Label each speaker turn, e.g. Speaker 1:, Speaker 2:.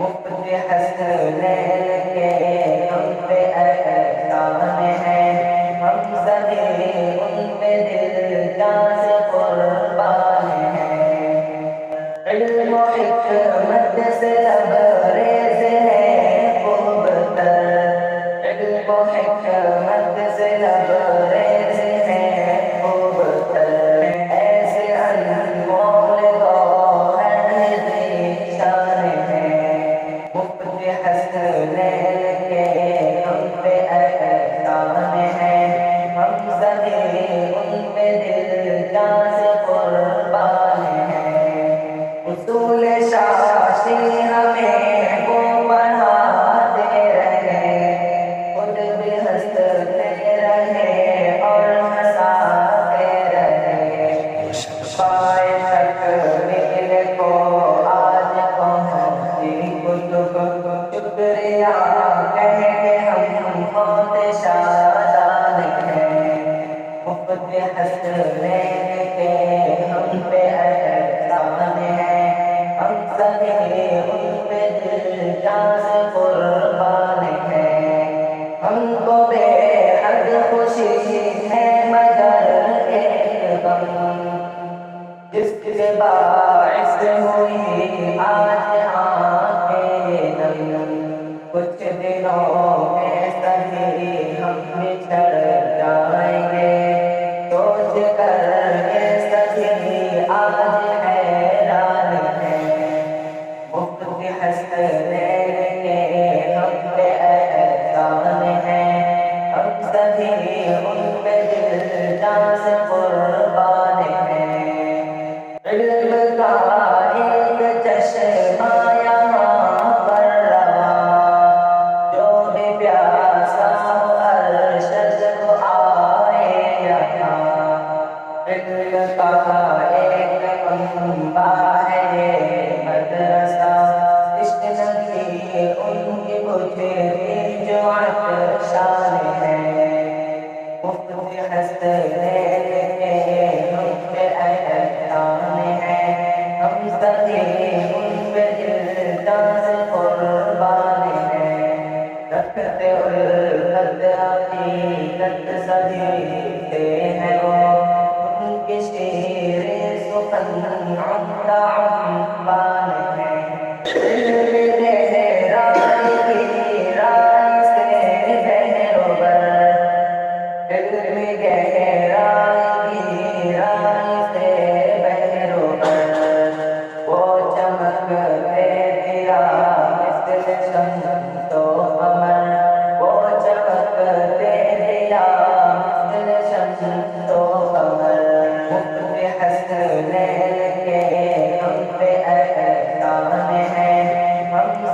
Speaker 1: مفت حسنین کے ہم پہ احسان ہے، ہم سبھی ان پہ دل جان سے قربان ہیں۔ علم و حکمت سے لبریز ہے خوب تر، علم و حکمت سے لبریز ہے خوب تر، ایسے انمول گوہر ذیشان ہے۔ مفت حسنین کے ہم پہ احسان ہے، ہم سبھی ان پہ دل جان سے قربان ہیں۔ اصول شاشی ہمیں وہ پڑھاتے رہے، خود بھی ہنستے رہے اور ہنساتے رہے، پائے تکمیل کو آج پہنچی کتب، شکریہ کہہ کے ہم بہت شادان ہیں۔ مفت حسنین کے ہم پہ احسان ہے، ہم سبھی ان پہ دل جان سے قربان ہیں۔ ہم کو بے حد خوشی ہے مگر ایک غم، جس کے باعث ہوئی آج آنکھیں نم، کچھ دنوں میں سبھی ہم بچھڑ جائیں گے، سوچ کر یہ سبھی آج حیران ہیں۔ مفت حسنین کے ہم پہ احسان ہے، ہم سبھی ان پہ دل جان سے قربان ہیں۔ علم کا ایک چشمہ یہاں پر رواں، جو بھی پیاسا ہو ارشد کو آئے یہاں۔ علم کا ایک منبع ہے یہ مدرسہ، تشنگی ان کی بجھتی جو عطشان ہے۔ مفت حسنین کے ہم پہ احسان ہے، ہم سبھی ان پہ دل جان سے قربان ہیں۔ رکھتے الفت عقیدت سبھی سے ہے وہ، ان کی شیر سخن عمدہ عنوان ہے۔ علم گہرائی کی راہ سے بہروبر، علم گہرائی کی راہ سے بہروبر، وہ چمکتے دیا مثل شمس و قمر، وہ چمکتے دیا مثل شمس و قمر۔ مفت حسنین کے ہم پہ احسان ہے، ہم